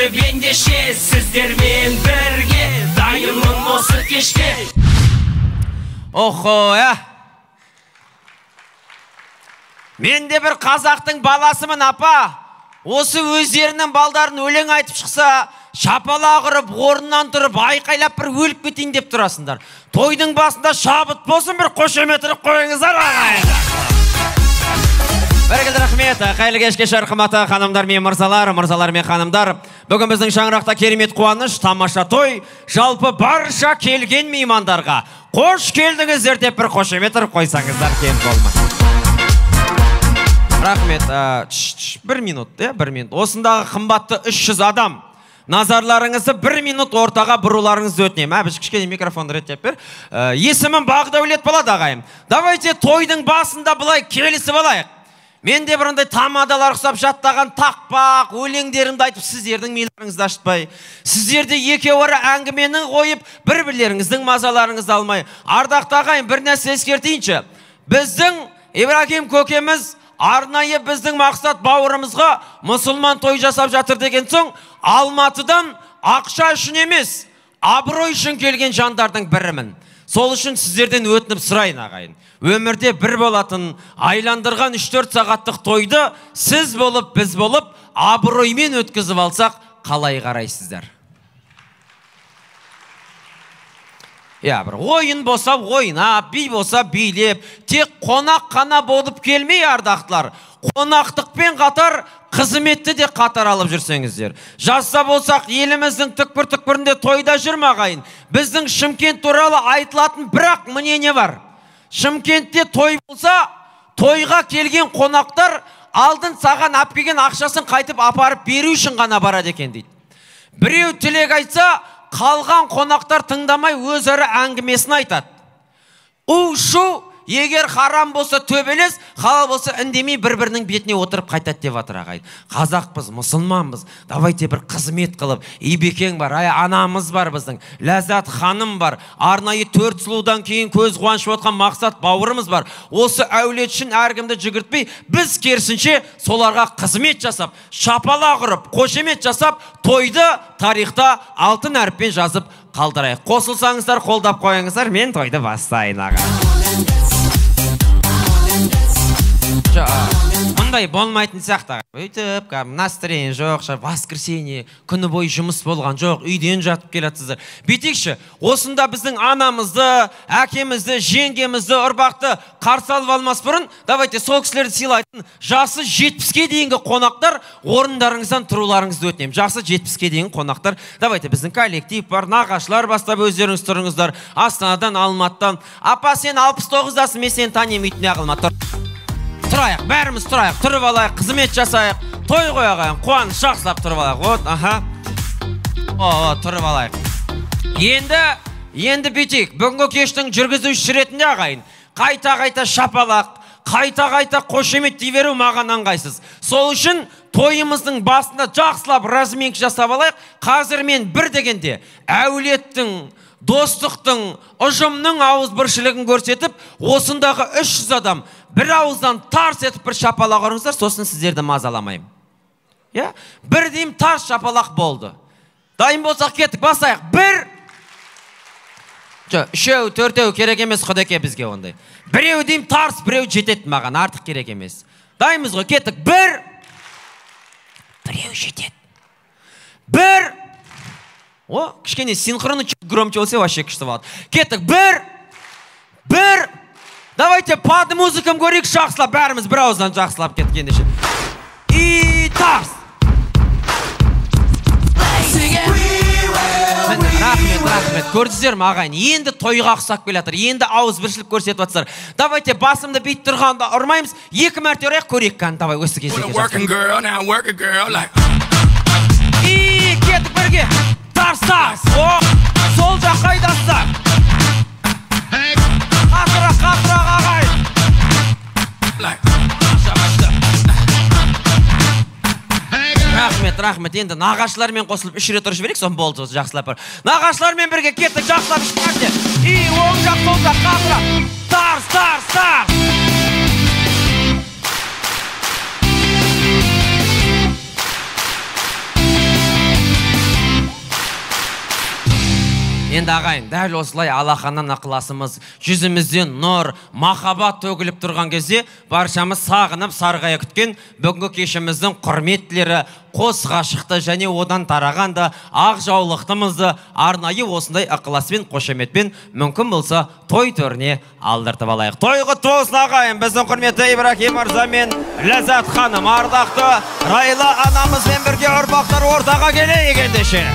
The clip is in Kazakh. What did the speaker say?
Өзі ендеше сіздермен бірге дайынмын осы кешке. Охо, Мен де бір қазақтың баласымын, апа. Осы өздерінің балдарын өлең айтып шықса, шапалақ ұрып, орнынан тұрып, айқайлап бір өліп кетейін деп тұрасыңдар. Тойдың басында шабыт болсын, бір қошемет ұрып қойыңыздар, ағайын. Бәрекелді рахмет. Қайырлы кешке қымбатты ханымдар мен мырзалар, мырзалар мен ханымдар. Бүгін біздің шаңырақта керемет қуаныш, тамаша той, жалпы барша келген меймандарға қош келдіңіздер деп бір қошемет ұрып қойсаңыздар кем болмас. Рахмет. Бір минут. Осындағы қымбатты 300 адам. Назарларыңызды 1 минут ортаға бұруларыңызды өтінем. Біз кішкене микрофонды реттеп бер. Есімім Бағдәулет болады, ағайым. Давайте тойдың басында бұлай келісіп алайық. Мен де бірінді тамадалар ұқсап жаттаған тақпақ, өлеңдерімді айтып, сіздердің мейлеріңізді ашытпай, сіздерді екеуара әңгіменің қойып, бір-бірлеріңіздің мазаларыңызды алмай. Ардақты ағайын, бір нәрсе ескертейінші. Біздің Ибрагим көкеміз арнайы біздің мақсат бауырымызға мұсылман той жасап жатыр деген соң, Алматыдан ақша үшін емес, абырой үшін келген жандардың бірімін. Сол үшін сіздерден өтініп сұрайын, ағайын. Өмірде бір болатын, айландырған 3-4 сағаттық тойды сіз болып, біз болып, абыроймен өткізіп алсақ, қалай қарайсыздар? Бір ойын болса ойнап, би болса билеп, тек қонақ қана болып келмей, ардақтылар. Қонақтықпен қатар қызметті де қатар алып жүрсеңіздер. Жазса болсақ, еліміздің түкпір-түкпірінде тойда жүрмағайын. Біздің Шымкент туралы айтылатын бірақ мнение бар. Шымкентте той болса, тойға келген қонақтар алдын саған ап келген ақшасын қайтып апарып беру үшін ғана барады екен дейді. Біреу тілек айтса, қалған қонақтар тыңдамай өзара әңгімесін айтады. У-шу, егер харам болса төбелес, халал болса үндемей бір-бірінің бетіне отырып қайтады деп жатыр, ағайын. Қазақпыз, мұсылманбыз, давайте бір қызмет қылып, Ибекең бар, анамыз бар біздің, Ләззат ханым бар, арнайы 4 сұлудан кейін көз қуанышып отқан мақсат бауырымыз бар. Осы әулет үшін әркімді жүгіртпей, біз керісінше соларға қызмет жасап, шапалақ ұрып, қошемет жасап, тойды тарихта алтын әріппен жазып қалдырайық. Қосылсаңыздар, қолдап қойыңыздар, мен тойды бастайын, аға. Мұндай болмайтын сияқты. Өйтіп, настроение жоқ, воскресенье, күні бойы жұмыс болған жоқ, үйден жатып келатсыздар. Бетекші, осында біздің анамызды, әкемізді, жеңгемізді, ұрпақты қарсы алып алмас бұрын, давайте сол кісілерді сыйлайтын жасы 70-ке дейінгі қонақтар орындарыңыздан тұруларыңызды өтінем. Жасы 70-ке дейінгі қонақтар, давайте біздің коллектив бар, нағашылар бастап өздеріңіз тұрыңыздар. Астанадан, Алматыдан. Апа, сен 69-дасың, мен сені танем, үйтіне ағылма. Тұрайық, бәріміз тұрайық, тұрып алайық, қызмет жасайық, той қойағайын, қуаныш жақсылап тұрып алайық. Тұрып алайық. Енді бүйтейік, бүгінгі кештің жүргізушісі ретінде ағайын, қайта-қайта шапалақ, қайта-қайта қошемет дей беру маған ыңғайсыз. Сол үшін тойымыздың басында жақсылап разминка жасап алайық. Қазір мен бір дегенде әулеттің, достықтың, ұжымның ауызбіршілігін көрсетіп, осындағы 300 адам бір ауыздан тарс етіп бір шапалақ ұрыңыздар, сосын сіздерді мазаламайым. Бір дейім тарс шапалақ болды. Дайын болсақ кеттік, басайық. Бір! Үшеу, төртеу керек емес құдеке бізге ондай. Біреу дейім тарс, біреу жетеді маған, артық керек емес. Дайымыз ғой, кеттік. Бір! Біреу жетеді. Бір! Кішкене синхроны чуть громче болса, вообще күшті болады. Кеттік. Бір! Бір! Давайте под музыкам көрейік, жақсылап, бәріміз бір ауыздан жақсылап кеткенде ше. И тарс! Рахмет. Көрдіңіздер ме, ағайын? Енді тойға ұқсап келатыр, енді ауыз біршілік көрсетіп жатсыздар. Давайте басымды бейт тұрғанда ұрмаймыз, 2 мәрте ұрайық, көрейік қан. Давай, өсі кезеге жақсы. И кеттік бірге. Тарс! Сол жақ қайдасыздар? Қатырақ ағайын. Рахмет. Енді нағашылармен қосылып 3 рет ұрыш берейік, сон болды жақсылап бар. Нағашылармен бірге кеттік, жақсылап ішпәрде. И оң жақ, сол жақ, қатырақ. Тарс! Енді ағайын, дәл осылай Аллаханнан ықыласымыз, жүзімізден нұр, махаббат төгіліп тұрған кезде баршамыз сағынып сарғая күткен бүгінгі кешіміздің құрметтілері, қос ғашықты және одан тарағанды, ақ жаулықтымызды арнайы осындай ықыласпен, қошеметпен мүмкін болса той төріне алдыртып алайық. Той құтты болсын ағайын, біздің құрметті Ибрахим мырза мен Ләззат ханым, ардақты Райла анамызбен бірге ұрпақтар ортаға келейік ендеше.